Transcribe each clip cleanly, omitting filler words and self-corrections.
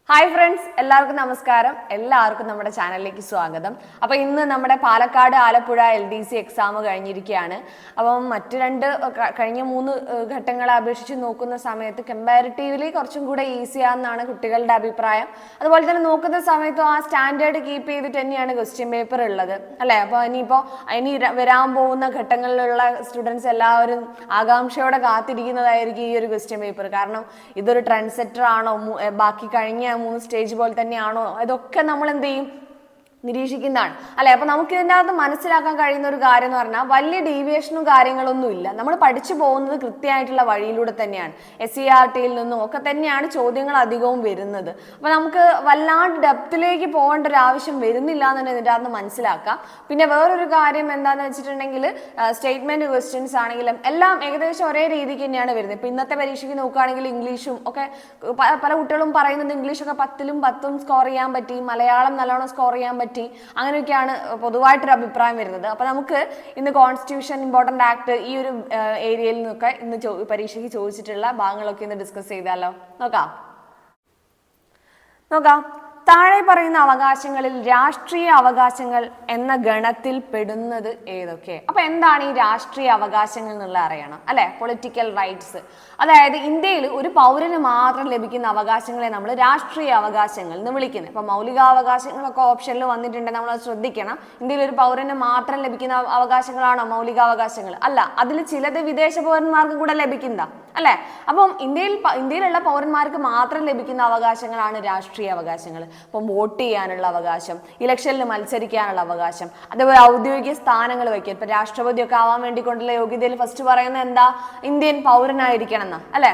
Hi friends, എല്ലാവർക്കും നമസ്കാരം. എല്ലാവർക്കും നമ്മുടെ ചാനലിലേക്ക് സ്വാഗതം. അപ്പോൾ ഇന്ന് നമ്മുടെ പാലക്കാട് ആലപ്പുഴ LDC എക്സാം കഴിഞ്ഞിരിക്കുകയാണ്. അപ്പം കഴിഞ്ഞ 3 ഘട്ടങ്ങളെ അപേക്ഷിച്ച് നോക്കുന്ന സമയത്ത് കമ്പാരിറ്റീവ്ലി കുറച്ചും കൂടെ ഈസിയാണെന്നാണ് കുട്ടികളുടെ അഭിപ്രായം. അതുപോലെ തന്നെ നോക്കുന്ന സമയത്തും ആ സ്റ്റാൻഡേർഡ് കീപ്പ് ചെയ്തിട്ട് തന്നെയാണ് ക്വസ്റ്റ്യൻ പേപ്പർ ഉള്ളത്, അല്ലേ? അപ്പോൾ ഇനി വരാൻ പോകുന്ന ഘട്ടങ്ങളിലുള്ള സ്റ്റുഡൻസ് എല്ലാവരും ആകാംക്ഷയോടെ കാത്തിരിക്കുന്നതായിരിക്കും ഈ ഒരു ക്വസ്റ്റ്യൻ പേപ്പർ. കാരണം ഇതൊരു ട്രെൻഡ് സെറ്റർ ആണോ, ബാക്കി കഴിഞ്ഞ 3 സ്റ്റേജ് പോലെ തന്നെയാണോ, ഇതൊക്കെ നമ്മൾ എന്ത് ചെയ്യും, നിരീക്ഷിക്കുന്നതാണ്, അല്ലെ? അപ്പൊ നമുക്ക് ഇതിൻ്റെ അകത്ത് മനസ്സിലാക്കാൻ കഴിയുന്ന ഒരു കാര്യം എന്ന് പറഞ്ഞാൽ വലിയ ഡീവിയേഷനും കാര്യങ്ങളൊന്നും ഇല്ല. നമ്മൾ പഠിച്ചു പോകുന്നത് കൃത്യമായിട്ടുള്ള വഴിയിലൂടെ തന്നെയാണ്. SCERTയിൽ നിന്നും ഒക്കെ തന്നെയാണ് ചോദ്യങ്ങൾ അധികവും വരുന്നത്. അപ്പൊ നമുക്ക് വല്ലാണ്ട് ഡെപ്തിലേക്ക് പോകേണ്ട ഒരു ആവശ്യം വരുന്നില്ല എന്ന് തന്നെ ഇതിൻ്റെ അകത്ത് മനസ്സിലാക്കാം. പിന്നെ വേറൊരു കാര്യം എന്താണെന്ന് വെച്ചിട്ടുണ്ടെങ്കിൽ സ്റ്റേറ്റ്മെന്റ് ക്വസ്റ്റ്യൻസ് ആണെങ്കിലും എല്ലാം ഏകദേശം ഒരേ രീതിക്ക് തന്നെയാണ് വരുന്നത്. ഇപ്പൊ ഇന്നത്തെ പരീക്ഷയ്ക്ക് നോക്കുകയാണെങ്കിൽ ഇംഗ്ലീഷും ഒക്കെ പല കുട്ടികളും പറയുന്നത് ഇംഗ്ലീഷൊക്കെ 10ലും 10ഉം സ്കോർ ചെയ്യാൻ പറ്റി, മലയാളം നല്ലോണം സ്കോർ ചെയ്യാൻ പറ്റി, അങ്ങനെയൊക്കെയാണ് പൊതുവായിട്ടൊരു അഭിപ്രായം വരുന്നത്. അപ്പൊ നമുക്ക് ഇന്ന് കോൺസ്റ്റിറ്റ്യൂഷൻ, ഇമ്പോർട്ടന്റ് ആക്ട്, ഈ ഒരു ഏരിയയിൽ നിന്നൊക്കെ ഇന്ന് പരീക്ഷയ്ക്ക് ചോദിച്ചിട്ടുള്ള ഭാഗങ്ങളൊക്കെ ഇന്ന് ഡിസ്കസ് ചെയ്താലോ? നോക്കാം. താഴെ പറയുന്ന അവകാശങ്ങളിൽ രാഷ്ട്രീയ അവകാശങ്ങൾ എന്ന ഗണത്തിൽ പെടുന്നത് ഏതൊക്കെ? അപ്പൊ എന്താണ് ഈ രാഷ്ട്രീയ അവകാശങ്ങൾ എന്നുള്ള അറിയണം, അല്ലെ? പൊളിറ്റിക്കൽ റൈറ്റ്സ്, അതായത് ഇന്ത്യയിൽ ഒരു പൗരന് മാത്രം ലഭിക്കുന്ന അവകാശങ്ങളെ നമ്മൾ രാഷ്ട്രീയ അവകാശങ്ങൾ എന്ന് വിളിക്കുന്നത്. ഇപ്പൊ മൗലികാവകാശങ്ങളൊക്കെ ഓപ്ഷനിൽ വന്നിട്ടുണ്ട്, നമ്മൾ ശ്രദ്ധിക്കണം. ഇന്ത്യയിൽ ഒരു പൗരന് മാത്രം ലഭിക്കുന്ന അവകാശങ്ങളാണോ മൗലികാവകാശങ്ങൾ? അല്ല, അതിൽ ചിലത് വിദേശ പൗരന്മാർക്ക് കൂടെ ലഭിക്കുന്നതാ, അല്ലെ? അപ്പം ഇന്ത്യയിലുള്ള പൗരന്മാർക്ക് മാത്രം ലഭിക്കുന്ന അവകാശങ്ങളാണ് രാഷ്ട്രീയ അവകാശങ്ങൾ. ഇപ്പം വോട്ട് ചെയ്യാനുള്ള അവകാശം, ഇലക്ഷനിൽ മത്സരിക്കാനുള്ള അവകാശം, അതേപോലെ ഔദ്യോഗിക സ്ഥാനങ്ങൾ വയ്ക്കുക. ഇപ്പൊ രാഷ്ട്രപതിയൊക്കെ ആവാൻ വേണ്ടിക്കൊണ്ടുള്ള യോഗ്യതയിൽ ഫസ്റ്റ് പറയുന്നത് എന്താ? ഇന്ത്യൻ പൗരനായിരിക്കണം എന്നാ, അല്ലെ?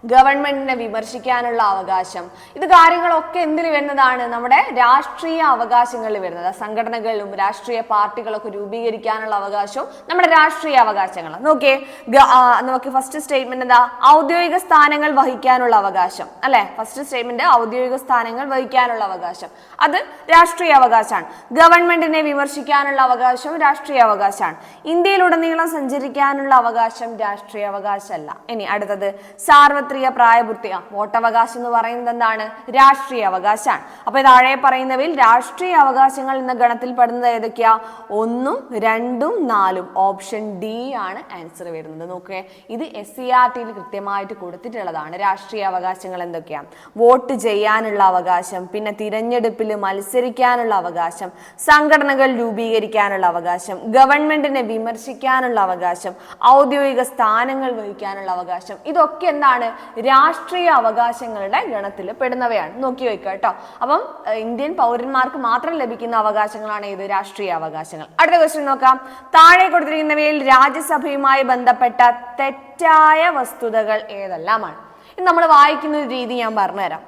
ഗവൺമെന്റിനെ വിമർശിക്കാനുള്ള അവകാശം, ഇത് കാര്യങ്ങളൊക്കെ എന്തിൽ വരുന്നതാണ്? നമ്മുടെ രാഷ്ട്രീയ അവകാശങ്ങളിൽ വരുന്നത്. സംഘടനകളിലും രാഷ്ട്രീയ പാർട്ടികളൊക്കെ രൂപീകരിക്കാനുള്ള അവകാശവും നമ്മുടെ രാഷ്ട്രീയ അവകാശങ്ങൾ. നോക്കി ഫസ്റ്റ് സ്റ്റേറ്റ്മെന്റ് എന്താ? ഔദ്യോഗിക സ്ഥാനങ്ങൾ വഹിക്കാനുള്ള അവകാശം, അല്ലെ? ഫസ്റ്റ് സ്റ്റേറ്റ്മെന്റ് ഔദ്യോഗിക സ്ഥാനങ്ങൾ വഹിക്കാനുള്ള അവകാശം, അത് രാഷ്ട്രീയ അവകാശമാണ്. ഗവൺമെന്റിനെ വിമർശിക്കാനുള്ള അവകാശവും രാഷ്ട്രീയ അവകാശമാണ്. ഇന്ത്യയിലുടനീളം സഞ്ചരിക്കാനുള്ള അവകാശം രാഷ്ട്രീയ അവകാശമല്ല. ഇനി അടുത്തത് സാർവത്രിക പ്രായപൂർത്തി, വോട്ടവകാശം എന്ന് പറയുന്നത് എന്താണ്? രാഷ്ട്രീയ അവകാശമാണ്. അപ്പൊ താഴെ പറയുന്നവയിൽ രാഷ്ട്രീയ അവകാശങ്ങൾ എന്ന ഗണത്തിൽ പെടുന്നത് ഏതൊക്കെയാ? 1, 2, 4. ഓപ്ഷൻ ഡി ആണ് ആൻസർ വരുന്നത്. നോക്കേ, ഇത് SCERTയിൽ കൃത്യമായിട്ട് കൊടുത്തിട്ടുള്ളതാണ്. രാഷ്ട്രീയ അവകാശങ്ങൾ എന്തൊക്കെയാണ്? വോട്ട് ചെയ്യാനുള്ള അവകാശം, പിന്നെ തിരഞ്ഞെടുപ്പിൽ മത്സരിക്കാനുള്ള അവകാശം, സംഘടനകൾ രൂപീകരിക്കാനുള്ള അവകാശം, ഗവൺമെന്റിനെ വിമർശിക്കാനുള്ള അവകാശം, ഔദ്യോഗിക സ്ഥാനങ്ങൾ വഹിക്കാനുള്ള അവകാശം. ഇതൊക്കെ എന്താണ്? രാഷ്ട്രീയ അവകാശങ്ങളുടെ ഗണത്തിൽ പെടുന്നവയാണ്. നോക്കി വയ്ക്കുക കേട്ടോ. അപ്പം ഇന്ത്യൻ പൗരന്മാർക്ക് മാത്രം ലഭിക്കുന്ന അവകാശങ്ങളാണ് ഇത് രാഷ്ട്രീയ അവകാശങ്ങൾ. അടുത്ത ക്വസ്റ്റ്യൻ നോക്കാം. താഴെ കൊടുത്തിരിക്കുന്നവയിൽ രാജ്യസഭയുമായി ബന്ധപ്പെട്ട തെറ്റായ വസ്തുതകൾ ഏതെല്ലാമാണ്? ഇത് നമ്മൾ വായിക്കുന്ന രീതി ഞാൻ പറഞ്ഞുതരാം.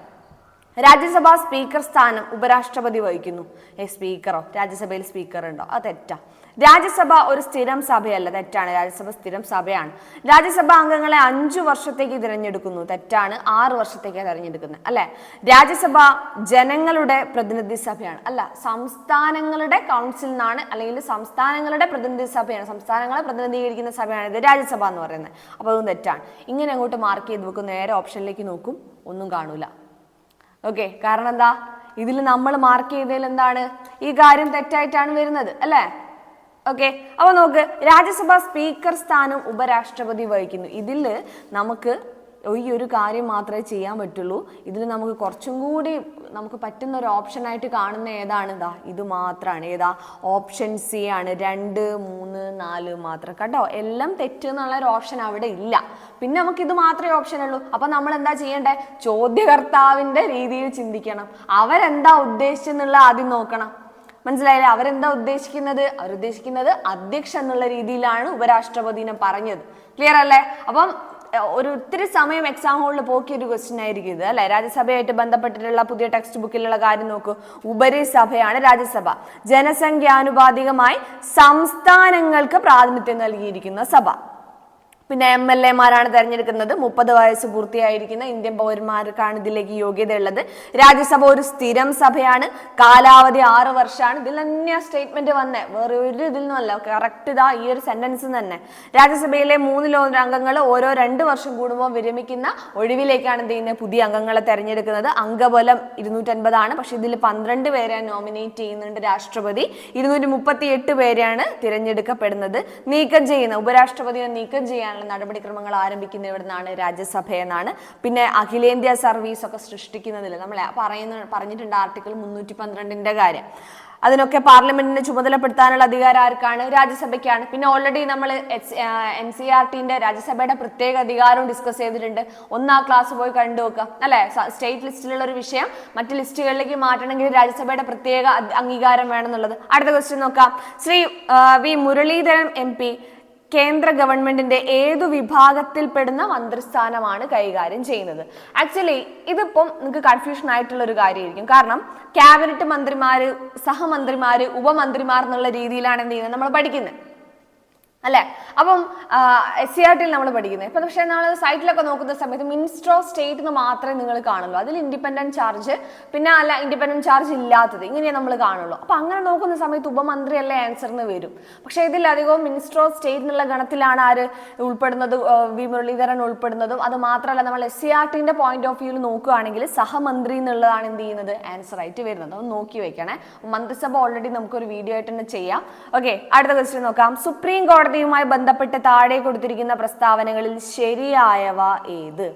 രാജ്യസഭാ സ്പീക്കർ സ്ഥാനം ഉപരാഷ്ട്രപതി വഹിക്കുന്നു. സ്പീക്കറോ? രാജ്യസഭയിൽ സ്പീക്കർ ഉണ്ടോ? അത് തെറ്റാ. രാജ്യസഭ ഒരു സ്ഥിരം സഭയല്ല, തെറ്റാണ്. രാജ്യസഭ സ്ഥിരം സഭയാണ്. രാജ്യസഭാ അംഗങ്ങളെ 5 വർഷത്തേക്ക് തിരഞ്ഞെടുക്കുന്നു, തെറ്റാണ്. 6 വർഷത്തേക്ക് തിരഞ്ഞെടുക്കുന്നത്, അല്ലെ? രാജ്യസഭ ജനങ്ങളുടെ പ്രതിനിധി സഭയാണ്, അല്ല, സംസ്ഥാനങ്ങളുടെ കൗൺസിൽ നിന്നാണ്, അല്ലെങ്കിൽ സംസ്ഥാനങ്ങളുടെ പ്രതിനിധി സഭയാണ്, സംസ്ഥാനങ്ങളെ പ്രതിനിധീകരിക്കുന്ന സഭയാണ് ഇത് രാജ്യസഭ എന്ന് പറയുന്നത്. അപ്പൊ അതും തെറ്റാണ്. ഇങ്ങനെ അങ്ങോട്ട് മാർക്ക് ചെയ്ത് വെക്കും, നേരെ ഓപ്ഷനിലേക്ക് നോക്കും, ഒന്നും കാണൂല. ഓക്കെ, കാരണം എന്താ? ഇതിൽ നമ്മൾ മാർക്ക് ചെയ്തതിൽ എന്താണ്? ഈ കാര്യം തെറ്റായിട്ടാണ് വരുന്നത്, അല്ലേ? ഓക്കെ, അപ്പൊ നോക്ക്, രാജ്യസഭ സ്പീക്കർ സ്ഥാനം ഉപരാഷ്ട്രപതി വഹിക്കുന്നു. ഇതിൽ നമുക്ക് ഈ ഒരു കാര്യം മാത്രമേ ചെയ്യാൻ പറ്റുള്ളൂ. ഇതിൽ നമുക്ക് കുറച്ചും കൂടി നമുക്ക് പറ്റുന്ന ഒരു ഓപ്ഷനായിട്ട് കാണുന്ന ഏതാണ്? ഇത് മാത്രമാണ്. ഏതാ? ഓപ്ഷൻ സി ആണ്. 2, 3, 4 മാത്രം കേട്ടോ. എല്ലാം തെറ്റ് എന്നുള്ള ഒരു ഓപ്ഷൻ അവിടെ ഇല്ല. പിന്നെ നമുക്ക് ഇത് മാത്രമേ ഓപ്ഷൻ ഉള്ളൂ. അപ്പൊ നമ്മൾ എന്താ ചെയ്യണ്ടേ? ചോദ്യകർത്താവിന്റെ രീതിയിൽ ചിന്തിക്കണം. അവരെന്താ ഉദ്ദേശിച്ചെന്നുള്ള ആദ്യം നോക്കണം. മനസ്സിലായില്ലേ? അവരെന്താ ഉദ്ദേശിക്കുന്നത്? അവരുദ്ദേശിക്കുന്നത് അധ്യക്ഷ എന്നുള്ള രീതിയിലാണ് ഉപരാഷ്ട്രപതിനെ പറഞ്ഞത്. ക്ലിയർ അല്ലേ? അപ്പം ഒത്തിരി സമയം എക്സാം ഹോളിൽ പോക്കിയൊരു ക്വസ്റ്റ്യൻ ആയിരിക്കും ഇത്, അല്ലെ? രാജ്യസഭയായിട്ട് ബന്ധപ്പെട്ടിട്ടുള്ള പുതിയ ടെക്സ്റ്റ് ബുക്കിലുള്ള കാര്യം നോക്കൂ. ഉപരിസഭയാണ് രാജ്യസഭ. ജനസംഖ്യാനുപാതികമായി സംസ്ഥാനങ്ങൾക്ക് പ്രാതിനിധ്യം നൽകിയിരിക്കുന്ന സഭ. പിന്നെ MLA-മാരാണ് തെരഞ്ഞെടുക്കുന്നത്. 30 വയസ്സ് പൂർത്തിയായിരിക്കുന്ന ഇന്ത്യൻ പൗരന്മാർക്കാണ് ഇതിലേക്ക് യോഗ്യതയുള്ളത്. രാജ്യസഭ ഒരു സ്ഥിരം സഭയാണ്, കാലാവധി 6 വർഷമാണ്. ഇതിൽ തന്നെ സ്റ്റേറ്റ്മെന്റ് വന്നേ, വേറെ ഒരു ഇതിൽ നിന്നല്ല, കറക്റ്റ് ഇതാ ഈ ഒരു സെന്റൻസ് തന്നെ. രാജ്യസഭയിലെ 3 അംഗങ്ങൾ ഓരോ 2 വർഷം കൂടുമ്പോൾ വിരമിക്കുന്ന ഒഴിവിലേക്കാണ് എന്ത് ചെയ്യുന്നത്, പുതിയ അംഗങ്ങളെ തെരഞ്ഞെടുക്കുന്നത്. അംഗബലം 250 പക്ഷെ ഇതിൽ 12 പേരെ നോമിനേറ്റ് ചെയ്യുന്നുണ്ട് രാഷ്ട്രപതി. 238 പേരെയാണ് തിരഞ്ഞെടുക്കപ്പെടുന്നത്. നീക്കം ചെയ്യുന്ന ഉപരാഷ്ട്രപതിയെ നീക്കം ചെയ്യാൻ നടപടിക്രമങ്ങൾ ആരംഭിക്കുന്നത് ഇവിടെ നിന്നാണ്, രാജ്യസഭയെന്നാണ്. പിന്നെ അഖിലേന്ത്യാ സർവീസ് ഒക്കെ സൃഷ്ടിക്കുന്നതിൽ നമ്മൾ പറഞ്ഞിട്ടുണ്ട് ആർട്ടിക്കിൾ 312 കാര്യം. അതിനൊക്കെ പാർലമെന്റിനെ ചുമതലപ്പെടുത്താനുള്ള അധികാരം ആർക്കാണ്? രാജ്യസഭയ്ക്കാണ്. പിന്നെ ഓൾറെഡി നമ്മൾ NCERT രാജ്യസഭയുടെ പ്രത്യേക അധികാരവും ഡിസ്കസ് ചെയ്തിട്ടുണ്ട്. 1 ക്ലാസ് പോയി കണ്ടു നോക്കുക അല്ലെ. സ്റ്റേറ്റ് ലിസ്റ്റിലുള്ള ഒരു വിഷയം മറ്റ് ലിസ്റ്റുകളിലേക്ക് മാറ്റണമെങ്കിൽ രാജ്യസഭയുടെ പ്രത്യേക അംഗീകാരം വേണമെന്നുള്ളത്. അടുത്ത ക്വസ്റ്റ്യൻ നോക്കാം. ശ്രീ വി മുരളീധരൻ MP കേന്ദ്ര ഗവൺമെന്റിന്റെ ഏതു വിഭാഗത്തിൽപ്പെടുന്ന മന്ത്രിസ്ഥാനമാണ് കൈകാര്യം ചെയ്യുന്നത്? ആക്ച്വലി ഇതിപ്പം നിങ്ങൾക്ക് കൺഫ്യൂഷൻ ആയിട്ടുള്ള ഒരു കാര്യമായിരിക്കും. കാരണം ക്യാബിനറ്റ് മന്ത്രിമാര്, സഹമന്ത്രിമാര്, ഉപമന്ത്രിമാർ എന്നുള്ള രീതിയിലാണ് എന്ത് ചെയ്യുന്നത് നമ്മൾ പഠിക്കുന്നത് അല്ലെ. അപ്പം SCERT നമ്മൾ പഠിക്കുന്നത് ഇപ്പൊ. പക്ഷെ നമ്മൾ സൈറ്റിലൊക്കെ നോക്കുന്ന സമയത്ത് മിനിസ്റ്റർ ഓഫ് സ്റ്റേറ്റ് എന്ന് മാത്രമേ നിങ്ങൾ കാണുള്ളൂ. അതിൽ ഇൻഡിപെൻഡന്റ് ചാർജ്, പിന്നെ അല്ല ഇൻഡിപെൻഡന്റ് ചാർജ് ഇല്ലാത്തത്, ഇങ്ങനെ നമ്മൾ കാണുള്ളൂ. അപ്പൊ അങ്ങനെ നോക്കുന്ന സമയത്ത് ഉപമന്ത്രി അല്ലേ ആൻസർ എന്ന് വരും. പക്ഷെ ഇതിലധികവും മിനിസ്റ്റർ ഓഫ് സ്റ്റേറ്റ് എന്നുള്ള ഗണത്തിലാണ് ആര് ഉൾപ്പെടുന്നത്, വി മുരളീധരൻ ഉൾപ്പെടുന്നതും. അത് മാത്രമല്ല നമ്മൾ SCERT പോയിന്റ് ഓഫ് വ്യൂവിൽ നോക്കുകയാണെങ്കിൽ സഹമന്ത്രി എന്നുള്ളതാണ് എന്ത് ചെയ്യുന്നത് ആൻസർ ആയിട്ട് വരുന്നത്. ഒന്ന് നോക്കി വെക്കണേ. മന്ത്രിസഭ ഓൾറെഡി നമുക്കൊരു വീഡിയോ ആയിട്ട് തന്നെ ചെയ്യാം. ഓക്കെ, അടുത്ത ക്വസ്റ്റ്യൻ നോക്കാം. സുപ്രീം കോടതിയുമായി ബന്ധപ്പെട്ട് താഴെ കൊടുത്തിരിക്കുന്ന പ്രസ്താവനകളിൽ ശരിയായവ ഏത്?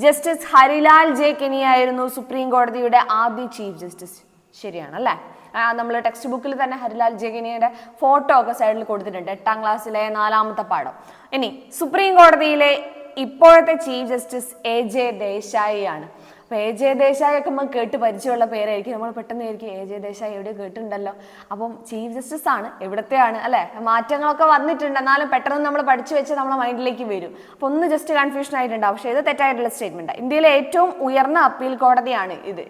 ജസ്റ്റിസ് ഹരിലാൽ ജെ കെനിയായിരുന്നു സുപ്രീം കോടതിയുടെ ആദ്യ ചീഫ് ജസ്റ്റിസ്. ശരിയാണ് അല്ലെ. നമ്മൾ ടെക്സ്റ്റ് ബുക്കിൽ തന്നെ ഹരിലാൽ ജെ കെനിയുടെ ഫോട്ടോ ഒക്കെ സൈഡിൽ കൊടുത്തിട്ടുണ്ട്, 8ാം ക്ലാസ്സിലെ 4ാമത്തെ പാഠം. ഇനി സുപ്രീം കോടതിയിലെ ഇപ്പോഴത്തെ ചീഫ് ജസ്റ്റിസ് AJ ദേശായി ആണ്. അപ്പൊ AJ ദേശായി ഒക്കെ നമ്മൾ കേട്ട് പരിചയമുള്ള പേരായിരിക്കും. നമ്മൾ പെട്ടെന്ന് ആയിരിക്കും AJ ദേശായി എവിടെ കേട്ടിട്ടുണ്ടല്ലോ. അപ്പം ചീഫ് ജസ്റ്റിസ് ആണ്, എവിടത്തെയാണ് അല്ലെ. മാറ്റങ്ങളൊക്കെ വന്നിട്ടുണ്ട്, എന്നാലും പെട്ടെന്ന് നമ്മൾ പഠിച്ചു വെച്ച് നമ്മളെ മൈൻഡിലേക്ക് വരും. അപ്പൊ ഒന്ന് ജസ്റ്റ് കൺഫ്യൂഷൻ ആയിട്ടുണ്ടാവും. പക്ഷെ ഇത് തെറ്റായിട്ടുള്ള സ്റ്റേറ്റ്മെന്റ്. ഇന്ത്യയിലെ ഏറ്റവും ഉയർന്ന അപ്പീൽ കോടതിയാണ് ഇത്,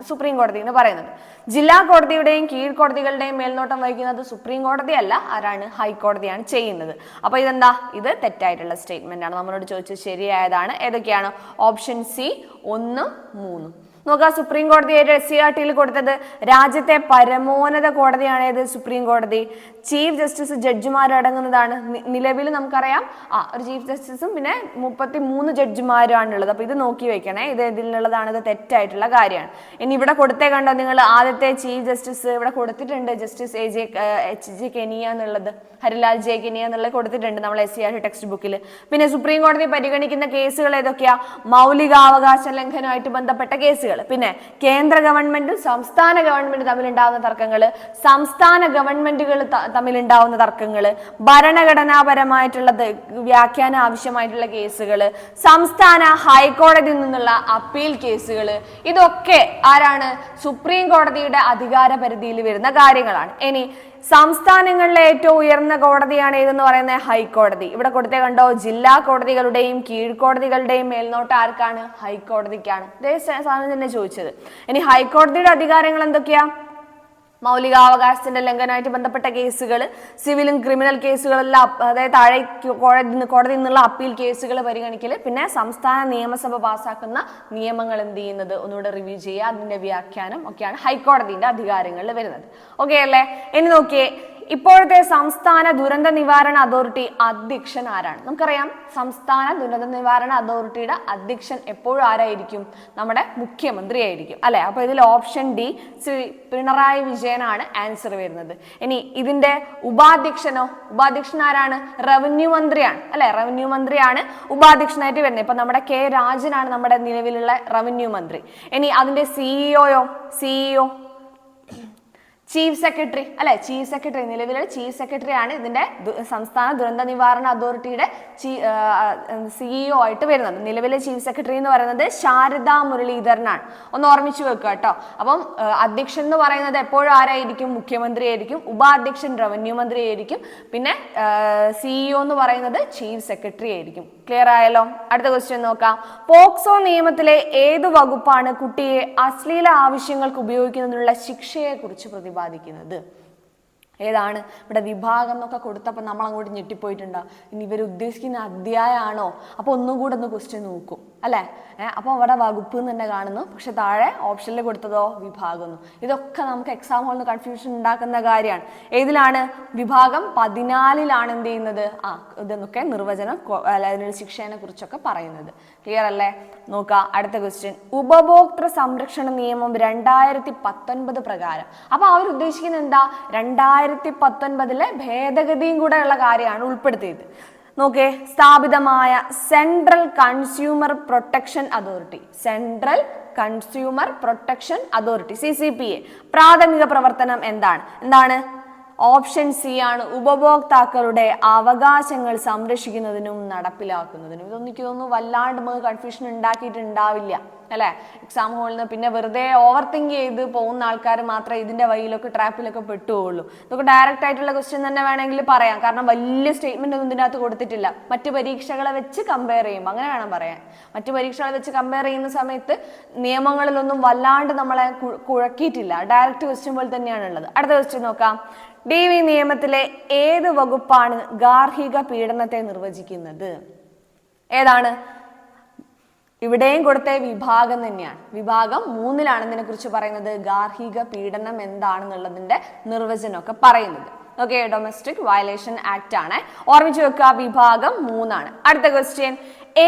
സുപ്രീം കോടതി എന്ന് പറയുന്നത്. ജില്ലാ കോടതിയുടെയും കീഴ്ക്കോടതികളുടെയും മേൽനോട്ടം വഹിക്കുന്നത് സുപ്രീം കോടതി അല്ല, ആരാണ്? ഹൈക്കോടതിയാണ് ചെയ്യുന്നത്. അപ്പൊ ഇതെന്താ? ഇത് തെറ്റായിട്ടുള്ള സ്റ്റേറ്റ്മെന്റ് ആണ്. നമ്മളോട് ചോദിച്ചത് ശരിയായതാണ്. ഏതൊക്കെയാണ്? Option C 1, 3. നോക്കുക, സുപ്രീം കോടതിയായിട്ട് SCERT കൊടുത്തത് രാജ്യത്തെ പരമോന്നത കോടതിയാണ് ഏത്? സുപ്രീം കോടതി. ചീഫ് ജസ്റ്റിസ് ജഡ്ജിമാരടങ്ങുന്നതാണ്. നിലവിൽ നമുക്കറിയാം ഒരു ചീഫ് ജസ്റ്റിസും പിന്നെ 33 ജഡ്ജിമാരാണ് ഉള്ളത്. അപ്പൊ ഇത് നോക്കി വെക്കണേ, ഇത് ഇതിലുള്ളതാണ്, ഇത് തെറ്റായിട്ടുള്ള കാര്യമാണ്. ഇനി ഇവിടെ കൊടുത്തേ കണ്ടോ നിങ്ങൾ, ആദ്യത്തെ ചീഫ് ജസ്റ്റിസ് ഇവിടെ കൊടുത്തിട്ടുണ്ട്, ജസ്റ്റിസ് H.J. കെനിയ എന്നുള്ളത്, ഹരിലാൽ ജെ കെനിയ എന്നുള്ളത് കൊടുത്തിട്ടുണ്ട് നമ്മൾ SCERT ടെക്സ്റ്റ് ബുക്കിൽ. പിന്നെ സുപ്രീം കോടതി പരിഗണിക്കുന്ന കേസുകൾ ഏതൊക്കെയാ? മൗലികാവകാശ ലംഘനവുമായിട്ട് ബന്ധപ്പെട്ട കേസുകൾ, പിന്നെ കേന്ദ്ര ഗവൺമെന്റും സംസ്ഥാന ഗവൺമെന്റും തമ്മിലുണ്ടാവുന്ന തർക്കങ്ങൾ, സംസ്ഥാന ഗവൺമെന്റുകൾ തമ്മിലുണ്ടാവുന്ന തർക്കങ്ങൾ, ഭരണഘടനാപരമായിട്ടുള്ളത് വ്യാഖ്യാന ആവശ്യമായിട്ടുള്ള കേസുകൾ, സംസ്ഥാന ഹൈക്കോടതിയിൽ നിന്നുള്ള അപ്പീൽ കേസുകൾ, ഇതൊക്കെ ആരാണ്? സുപ്രീം കോടതിയുടെ അധികാര പരിധിയിൽ വരുന്ന കാര്യങ്ങളാണ്. ഇനി സംസ്ഥാനങ്ങളിലെ ഏറ്റവും ഉയർന്ന കോടതിയാണ് ഏതെന്ന് പറയുന്നത്? ഹൈക്കോടതി. ഇവിടെ കൊടുത്തേ കണ്ടോ, ജില്ലാ കോടതികളുടെയും കീഴ്ക്കോടതികളുടെയും മേൽനോട്ടം ആർക്കാണ്? ഹൈക്കോടതിക്കാണ്. ഇതേ സാധനം തന്നെ ചോദിച്ചത്. ഇനി ഹൈക്കോടതിയുടെ അധികാരങ്ങൾ എന്തൊക്കെയാ? മൗലികാവകാശത്തിന്റെ ലംഘനമായിട്ട് ബന്ധപ്പെട്ട കേസുകൾ, സിവിലും ക്രിമിനൽ കേസുകളെല്ലാം, അതായത് താഴെ കോടതിയിൽ നിന്നുള്ള അപ്പീൽ കേസുകൾ പരിഗണിക്കൽ, പിന്നെ സംസ്ഥാന നിയമസഭ പാസ്സാക്കുന്ന നിയമങ്ങൾ എന്ത് ചെയ്യുന്നത് ഒന്നുകൂടെ റിവ്യൂ ചെയ്യുക, അതിന്റെ വ്യാഖ്യാനം ഒക്കെയാണ് ഹൈക്കോടതിയുടെ അധികാരങ്ങളിൽ വരുന്നത്. ഓക്കെ അല്ലേ? ഇനി നോക്കിയേ, ഇപ്പോഴത്തെ സംസ്ഥാന ദുരന്ത നിവാരണ അതോറിറ്റി അധ്യക്ഷൻ ആരാണ്? നമുക്കറിയാം സംസ്ഥാന ദുരന്ത നിവാരണ അതോറിറ്റിയുടെ അധ്യക്ഷൻ എപ്പോഴും ആരായിരിക്കും? നമ്മുടെ മുഖ്യമന്ത്രി ആയിരിക്കും അല്ലെ. അപ്പൊ ഇതിൽ ഓപ്ഷൻ D ശ്രീ പിണറായി വിജയനാണ് ആൻസർ വരുന്നത്. ഇനി ഇതിന്റെ ഉപാധ്യക്ഷനോ? ഉപാധ്യക്ഷൻ ആരാണ്? റവന്യൂ മന്ത്രിയാണ് അല്ലെ. റവന്യൂ മന്ത്രിയാണ് ഉപാധ്യക്ഷനായിട്ട് വരുന്നത്. ഇപ്പൊ നമ്മുടെ K രാജനാണ് നമ്മുടെ നിലവിലുള്ള റവന്യൂ മന്ത്രി. ഇനി അതിന്റെ CEO ചീഫ് സെക്രട്ടറി അല്ലെ. ചീഫ് സെക്രട്ടറി, നിലവിലുള്ള ചീഫ് സെക്രട്ടറി ആണ് ഇതിന്റെ സംസ്ഥാന ദുരന്ത നിവാരണ അതോറിറ്റിയുടെ CEO ആയിട്ട് വരുന്നത്. നിലവിലെ ചീഫ് സെക്രട്ടറി എന്ന് പറയുന്നത് ശാരദാ മുരളീധരനാണ്. ഒന്ന് ഓർമ്മിച്ചു വെക്കുക കേട്ടോ. അപ്പം അധ്യക്ഷൻ എന്ന് പറയുന്നത് എപ്പോഴും ആരായിരിക്കും? മുഖ്യമന്ത്രി ആയിരിക്കും. ഉപാധ്യക്ഷൻ റവന്യൂ മന്ത്രി ആയിരിക്കും. പിന്നെ CEO എന്ന് പറയുന്നത് ചീഫ് സെക്രട്ടറി ആയിരിക്കും. ക്ലിയർ ആയല്ലോ? അടുത്ത ക്വസ്റ്റ്യൻ നോക്കാം. പോക്സോ നിയമത്തിലെ ഏതു വകുപ്പാണ് കുട്ടിയെ അശ്ലീല ആവശ്യങ്ങൾക്ക് ഉപയോഗിക്കുന്നതിനുള്ള ശിക്ഷയെ കുറിച്ച് പ്രതിപാദിക്കുന്നത്? ഏതാണ് ഇവിടെ വിഭാഗം എന്നൊക്കെ കൊടുത്തപ്പോൾ നമ്മൾ അങ്ങോട്ട് ഞെട്ടിപ്പോയിട്ടുണ്ടാവും. ഇനി ഇവർ ഉദ്ദേശിക്കുന്ന അധ്യായമാണോ? അപ്പോൾ ഒന്നും കൂടെ ഒന്ന് ക്വസ്റ്റ്യൻ നോക്കും അല്ലേ. അപ്പോൾ അവിടെ വകുപ്പ് എന്ന് തന്നെ കാണുന്നു, പക്ഷെ താഴെ ഓപ്ഷനിൽ കൊടുത്തതോ വിഭാഗം. ഇതൊക്കെ നമുക്ക് എക്സാം ഹോളിൽ നിന്ന് കൺഫ്യൂഷൻ ഉണ്ടാക്കുന്ന കാര്യമാണ്. ഏതിലാണ്? വിഭാഗം 14 എന്ത് ചെയ്യുന്നത്? ഇതെന്നൊക്കെ നിർവചനം അതിനൊരു ശിക്ഷേനെ കുറിച്ചൊക്കെ പറയുന്നത്. ക്ലിയർ അല്ലേ? നോക്കാം അടുത്ത ക്വസ്റ്റ്യൻ. ഉപഭോക്തൃ സംരക്ഷണ നിയമം 2019 പ്രകാരം. അപ്പൊ അവർ ഉദ്ദേശിക്കുന്നത് എന്താ? 2019 ഭേദഗതിയും കൂടെ ഉള്ള കാര്യമാണ് ഉൾപ്പെടുത്തിയത്. നോക്കേ, സ്ഥാപിതമായ central consumer protection authority, central consumer protection authority CCPA പ്രാഥമിക പ്രവർത്തനം എന്താണ്? ഓപ്ഷൻ സി ആണ്, ഉപഭോക്താക്കളുടെ അവകാശങ്ങൾ സംരക്ഷിക്കുന്നതിനും നടപ്പിലാക്കുന്നതിനും. ഇതൊന്നും എനിക്ക് തോന്നുന്നു വല്ലാണ്ട് നമുക്ക് കൺഫ്യൂഷൻ ഉണ്ടാക്കിയിട്ടുണ്ടാവില്ല അല്ലെ എക്സാം ഹോളിൽ നിന്ന്. പിന്നെ വെറുതെ ഓവർ തിങ്ക് ചെയ്ത് പോകുന്ന ആൾക്കാർ മാത്രമേ ഇതിന്റെ വഴിയിലൊക്കെ ട്രാപ്പിലൊക്കെ പെട്ടുപോകുള്ളൂ. ഇതൊക്കെ ഡയറക്റ്റ് ആയിട്ടുള്ള ക്വസ്റ്റ്യൻ തന്നെ വേണമെങ്കിൽ പറയാം, കാരണം വലിയ സ്റ്റേറ്റ്മെന്റ് ഒന്നും ഇതിനകത്ത് കൊടുത്തിട്ടില്ല. മറ്റു പരീക്ഷകളെ വെച്ച് കമ്പയർ ചെയ്യുമ്പോൾ അങ്ങനെ വേണം പറയാൻ. മറ്റു പരീക്ഷകളെ വെച്ച് കമ്പയർ ചെയ്യുന്ന സമയത്ത് നിയമങ്ങളിലൊന്നും വല്ലാണ്ട് നമ്മളെ കുഴക്കിയിട്ടില്ല, ഡയറക്റ്റ് ക്വസ്റ്റ്യൻ പോലെ തന്നെയാണുള്ളത്. അടുത്ത ക്വസ്റ്റ്യൻ നോക്കാം. DV നിയമത്തിലെ ഏത് വകുപ്പാണ് ഗാർഹിക പീഡനത്തെ നിർവചിക്കുന്നത്? ഏതാണ്? ഇവിടെയും കൊടുത്ത വിഭാഗം തന്നെയാണ്. വിഭാഗം 3 ഇതിനെ കുറിച്ച് പറയുന്നത്. ഗാർഹിക പീഡനം എന്താണെന്നുള്ളതിന്റെ നിർവചനമൊക്കെ പറയുന്നത്. ഓക്കെ, ഡൊമസ്റ്റിക് വയലേഷൻ ആക്ട് ആണ്. ഓർമ്മിച്ചു വെക്കുക, വിഭാഗം 3. അടുത്ത ക്വസ്റ്റ്യൻ.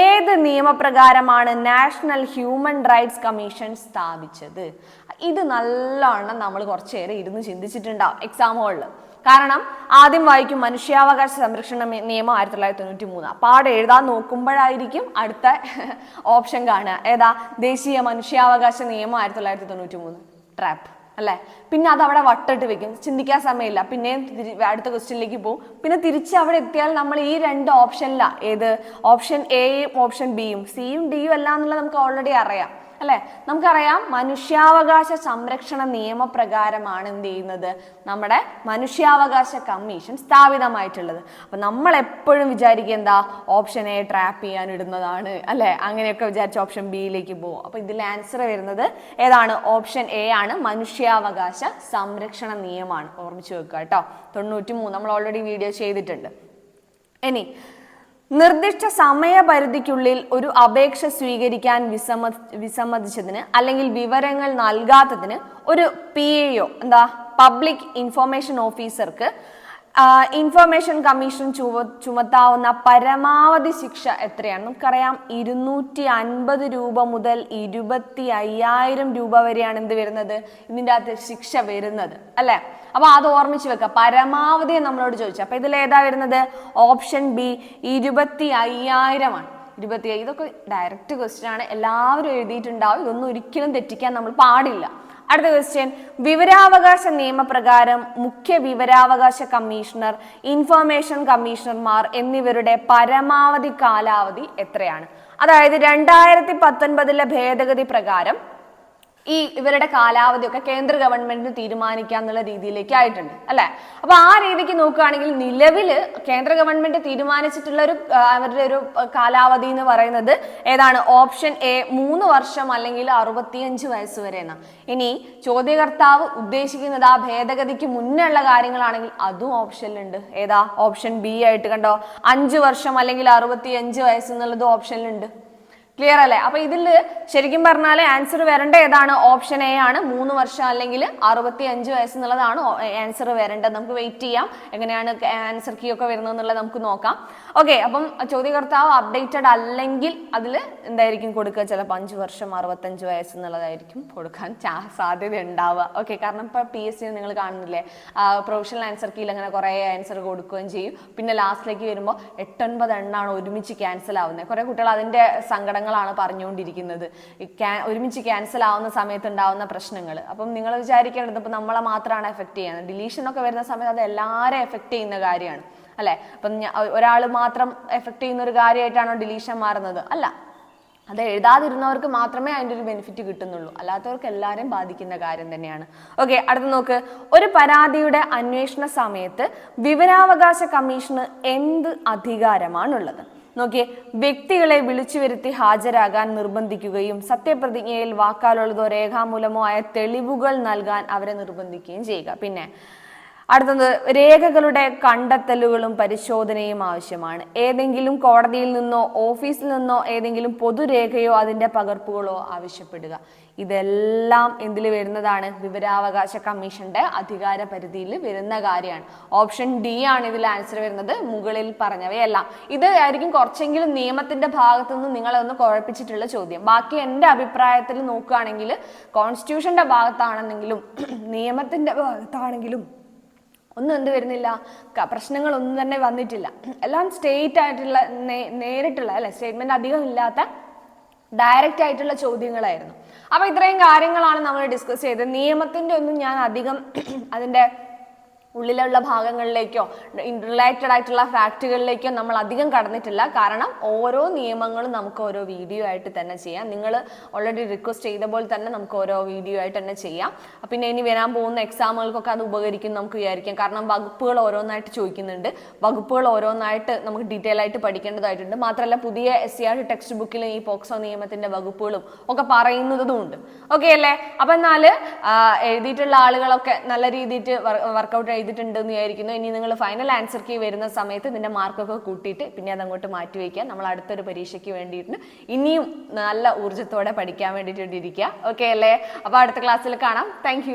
ഏത് നിയമപ്രകാരമാണ് നാഷണൽ ഹ്യൂമൻ റൈറ്റ്സ് കമ്മീഷൻ സ്ഥാപിച്ചത്? ഇത് നല്ലോണം നമ്മൾ കുറച്ചേറെ ഇരുന്ന് ചിന്തിച്ചിട്ടുണ്ടാവും എക്സാം ഹോളിൽ. കാരണം ആദ്യം വായിക്കും മനുഷ്യാവകാശ സംരക്ഷണ നിയമം 1993. പാടെ എഴുതാൻ നോക്കുമ്പോഴായിരിക്കും അടുത്ത ഓപ്ഷൻ കാണുക. ഏതാ? ദേശീയ മനുഷ്യാവകാശ നിയമം 1993. ട്രാപ്പ് അല്ലെ. പിന്നെ അത് അവിടെ വട്ടിട്ട് വെക്കും, ചിന്തിക്കാൻ സമയമില്ല. പിന്നെയും അടുത്ത ക്വസ്റ്റ്യനിലേക്ക് പോകും. പിന്നെ തിരിച്ച് അവിടെ എത്തിയാൽ നമ്മൾ ഈ 2 ഓപ്ഷനിലാണ്. ഏത്? ഓപ്ഷൻ എയും ഓപ്ഷൻ ബിയും. സിയും ഡിയും അല്ല എന്നുള്ളത് നമുക്ക് ഓൾറെഡി അറിയാം അല്ലെ. നമുക്കറിയാം മനുഷ്യാവകാശ സംരക്ഷണ നിയമപ്രകാരമാണ് എന്ത് ചെയ്യുന്നത്? നമ്മുടെ മനുഷ്യാവകാശ കമ്മീഷൻ സ്ഥാപിതമായിട്ടുള്ളത്. അപ്പൊ നമ്മൾ എപ്പോഴും വിചാരിക്കുക എന്താ? ഓപ്ഷൻ എ ട്രാപ്പ് ചെയ്യാൻ ഇടുന്നതാണ് അല്ലെ. അങ്ങനെയൊക്കെ വിചാരിച്ച് ഓപ്ഷൻ ബിയിലേക്ക് പോകും. അപ്പൊ ഇതിൽ ആൻസർ വരുന്നത് ഏതാണ്? ഓപ്ഷൻ എ ആണ്, മനുഷ്യാവകാശ സംരക്ഷണ നിയമമാണ്. ഓർമ്മിച്ചു വെക്കുക കേട്ടോ. 93 നമ്മൾ ഓൾറെഡി വീഡിയോ ചെയ്തിട്ടുണ്ട്. ഇനി നിർദ്ദിഷ്ട സമയപരിധിക്കുള്ളിൽ ഒരു അപേക്ഷ സ്വീകരിക്കാൻ വിസമ്മതിച്ചതിന് അല്ലെങ്കിൽ വിവരങ്ങൾ നൽകാത്തതിന് ഒരു PIO പബ്ലിക് ഇൻഫർമേഷൻ ഓഫീസർക്ക് ഇൻഫർമേഷൻ കമ്മീഷൻ ചുമത്താവുന്ന പരമാവധി ശിക്ഷ എത്രയാണ്? നമുക്കറിയാം 250 രൂപ മുതൽ 25,000 രൂപ വരെയാണ് എന്ത് വരുന്നത്? ഇതിൻ്റെ അകത്ത് ശിക്ഷ വരുന്നത് അല്ലെ. അപ്പൊ അത് ഓർമ്മിച്ച് വെക്കുക. പരമാവധി നമ്മളോട് ചോദിച്ചു. അപ്പൊ ഇതിൽ ഏതാ വരുന്നത്? ഓപ്ഷൻ ബി 25,000 ആണ്. 25. ഇതൊക്കെ ഡയറക്റ്റ് ക്വസ്റ്റ്യൻ ആണ്, എല്ലാവരും എഴുതിയിട്ടുണ്ടാവും. ഇതൊന്നും ഒരിക്കലും തെറ്റിക്കാൻ നമ്മൾ പാടില്ല. അടുത്ത ക്വസ്റ്റ്യൻ. വിവരാവകാശ നിയമപ്രകാരം മുഖ്യ വിവരാവകാശ കമ്മീഷണർ, ഇൻഫർമേഷൻ കമ്മീഷണർമാർ എന്നിവരുടെ പരമാവധി കാലാവധി എത്രയാണ്? അതായത് 2019 ഭേദഗതി പ്രകാരം ഇവരുടെ കാലാവധിയൊക്കെ കേന്ദ്ര ഗവൺമെന്റിന് തീരുമാനിക്കാന്നുള്ള രീതിയിലേക്ക് ആയിട്ടുണ്ട് അല്ലെ. അപ്പൊ ആ രീതിക്ക് നോക്കുകയാണെങ്കിൽ നിലവിൽ കേന്ദ്ര ഗവൺമെന്റ് തീരുമാനിച്ചിട്ടുള്ള അവരുടെ ഒരു കാലാവധി എന്ന് പറയുന്നത് ഏതാണ്? ഓപ്ഷൻ എ 3 വർഷം അല്ലെങ്കിൽ 65 വയസ്സ് വരെ എന്നാണ്. ഇനി ചോദ്യകർത്താവ് ഉദ്ദേശിക്കുന്നത് ആ ഭേദഗതിക്ക് മുന്നേ ഉള്ള കാര്യങ്ങളാണെങ്കിൽ അതും ഓപ്ഷനിലുണ്ട്. ഏതാ? ഓപ്ഷൻ ബി ആയിട്ട് കണ്ടോ, 5 വർഷം അല്ലെങ്കിൽ 65 വയസ്സ് എന്നുള്ളത് ഓപ്ഷനിലുണ്ട്. ക്ലിയർ അല്ലേ? അപ്പൊ ഇതിൽ ശരിക്കും പറഞ്ഞാൽ ആൻസർ വരേണ്ട ഏതാണ്? ഓപ്ഷൻ എ ആണ്, 3 വർഷം അല്ലെങ്കിൽ 65 വയസ്സ് എന്നുള്ളതാണ് ആൻസർ വരേണ്ടത്. നമുക്ക് വെയിറ്റ് ചെയ്യാം എങ്ങനെയാണ് ആൻസർ കീ ഒക്കെ വരുന്നത് എന്നുള്ളത് നമുക്ക് നോക്കാം. ഓക്കെ, അപ്പം ചോദ്യകർത്താവ് അപ്ഡേറ്റഡ് അല്ലെങ്കിൽ അതിൽ എന്തായിരിക്കും കൊടുക്കുക? ചിലപ്പോൾ 5 വർഷം 65 വയസ്സ് എന്നുള്ളതായിരിക്കും കൊടുക്കാൻ സാധ്യത ഉണ്ടാവുക. ഓക്കെ, കാരണം ഇപ്പൊ PSC നിങ്ങൾ കാണുന്നില്ലേ, പ്രൊഫഷണൽ ആൻസർ കീയിൽ അങ്ങനെ കുറെ ആൻസർ കൊടുക്കുകയും ചെയ്യും. പിന്നെ ലാസ്റ്റിലേക്ക് വരുമ്പോൾ 8-9 എണ്ണാണ് ഒരുമിച്ച് ക്യാൻസൽ ആവുന്നത്. കുറെ കുട്ടികൾ അതിന്റെ സങ്കടങ്ങൾ പറഞ്ഞുകൊണ്ടിരിക്കുന്നത്, ഒരുമിച്ച് ക്യാൻസൽ ആവുന്ന സമയത്ത് ഉണ്ടാവുന്ന പ്രശ്നങ്ങൾ. അപ്പം നിങ്ങൾ വിചാരിക്കേണ്ടത് ഇപ്പൊ നമ്മളെ മാത്രമാണ് എഫക്ട് ചെയ്യുന്നത്. ഡിലീഷൻ ഒക്കെ വരുന്ന സമയത്ത് അത് എല്ലാവരെയും എഫക്ട് ചെയ്യുന്ന കാര്യമാണ് അല്ലെ. അപ്പം ഒരാൾ മാത്രം എഫക്ട് ചെയ്യുന്ന ഒരു കാര്യമായിട്ടാണോ ഡിലീഷൻ മാറുന്നത്? അല്ല, അത് എഴുതാതിരുന്നവർക്ക് മാത്രമേ അതിൻ്റെ ഒരു ബെനിഫിറ്റ് കിട്ടുന്നുള്ളൂ, അല്ലാത്തവർക്ക് എല്ലാവരെയും ബാധിക്കുന്ന കാര്യം തന്നെയാണ്. ഓക്കെ, അടുത്ത് നോക്ക്. ഒരു പരാതിയുടെ അന്വേഷണ സമയത്ത് വിവരാവകാശ കമ്മീഷന് എന്ത് അധികാരമാണുള്ളത്? നോക്കിയേ, വ്യക്തികളെ വിളിച്ചു വരുത്തി ഹാജരാകാൻ നിർബന്ധിക്കുകയും സത്യപ്രതിജ്ഞയിൽ വാക്കാലുള്ളതോ രേഖാമൂലമോ ആയ തെളിവുകൾ നൽകാൻ അവരെ നിർബന്ധിക്കുകയും ചെയ്യുക. പിന്നെ അടുത്തത് രേഖകളുടെ കണ്ടെത്തലുകളും പരിശോധനയും ആവശ്യമാണ്. ഏതെങ്കിലും കോടതിയിൽ നിന്നോ ഓഫീസിൽ നിന്നോ ഏതെങ്കിലും പൊതുരേഖയോ അതിന്റെ പകർപ്പുകളോ ആവശ്യപ്പെടുക. ഇതെല്ലാം എന്തിൽ വരുന്നതാണ്? വിവരാവകാശ കമ്മീഷന്റെ അധികാര പരിധിയിൽ വരുന്ന കാര്യമാണ്. ഓപ്ഷൻ ഡി ആണ് ഇതിൽ ആൻസർ വരുന്നത്, മുകളിൽ പറഞ്ഞവയെല്ലാം. ഇത് ആയിരിക്കും കുറച്ചെങ്കിലും നിയമത്തിന്റെ ഭാഗത്തു നിന്ന് നിങ്ങളെ ഒന്ന് കുഴപ്പിച്ചിട്ടുള്ള ചോദ്യം. ബാക്കി എൻ്റെ അഭിപ്രായത്തിൽ നോക്കുകയാണെങ്കിൽ കോൺസ്റ്റിറ്റ്യൂഷന്റെ ഭാഗത്താണെന്നെങ്കിലും നിയമത്തിന്റെ ഭാഗത്താണെങ്കിലും ഒന്നും എന്ത് വരുന്നില്ല, പ്രശ്നങ്ങളൊന്നും തന്നെ വന്നിട്ടില്ല. എല്ലാം സ്റ്റേറ്റ് ആയിട്ടുള്ള നേരിട്ടുള്ള അല്ലെ, സ്റ്റേറ്റ്മെന്റ് അധികം ഇല്ലാത്ത ഡയറക്റ്റ് ആയിട്ടുള്ള ചോദ്യങ്ങളായിരുന്നു. അപ്പൊ ഇത്രയും കാര്യങ്ങളാണ് നമ്മൾ ഡിസ്കസ് ചെയ്തത്. നിയമത്തിന്റെ ഒന്നും ഞാൻ അധികം അതിന്റെ ഉള്ളിലുള്ള ഭാഗങ്ങളിലേക്കോ റിലേറ്റഡ് ആയിട്ടുള്ള ഫാക്റ്റുകളിലേക്കോ നമ്മൾ അധികം കടന്നിട്ടില്ല. കാരണം ഓരോ നിയമങ്ങളും നമുക്ക് ഓരോ വീഡിയോ ആയിട്ട് തന്നെ ചെയ്യാം. നിങ്ങൾ ഓൾറെഡി റിക്വസ്റ്റ് ചെയ്ത പോലെ തന്നെ നമുക്ക് ഓരോ വീഡിയോ ആയിട്ട് തന്നെ ചെയ്യാം. പിന്നെ ഇനി വരാൻ പോകുന്ന എക്സാമുകൾക്കൊക്കെ അത് ഉപകരിക്കും നമുക്ക് വിചാരിക്കാം. കാരണം വകുപ്പുകൾ ഓരോന്നായിട്ട് ചോദിക്കുന്നുണ്ട്. വകുപ്പുകൾ ഓരോന്നായിട്ട് നമുക്ക് ഡീറ്റെയിൽ ആയിട്ട് പഠിക്കേണ്ടതായിട്ടുണ്ട്. മാത്രമല്ല പുതിയ SCRT ടെക്സ്റ്റ് ബുക്കിൽ ഈ പോക്സോ നിയമത്തിന്റെ വകുപ്പുകളും ഒക്കെ പറയുന്നതുമുണ്ട്. ഓക്കെ അല്ലേ? അപ്പൊ എന്നാല് എഴുതിയിട്ടുള്ള ആളുകളൊക്കെ നല്ല രീതിയിൽ വർക്കൗട്ട് ചെയ്തിട്ടുണ്ടെന്ന് വിചാരിക്കുന്നു. ഇനി നിങ്ങൾ ഫൈനൽ ആൻസർ കീ വരുന്ന സമയത്ത് ഇതിന്റെ മാർക്കൊക്കെ കൂട്ടിയിട്ട് പിന്നെ അതങ്ങോട്ട് മാറ്റി വയ്ക്കുക. നമ്മൾ അടുത്തൊരു പരീക്ഷയ്ക്ക് വേണ്ടിയിട്ട് ഇനിയും നല്ല ഊർജ്ജത്തോടെ പഠിക്കാൻ വേണ്ടിയിട്ട് ഇരിക്കുക. ഓക്കെ അല്ലേ? അപ്പൊ അടുത്ത ക്ലാസ്സിൽ കാണാം. താങ്ക്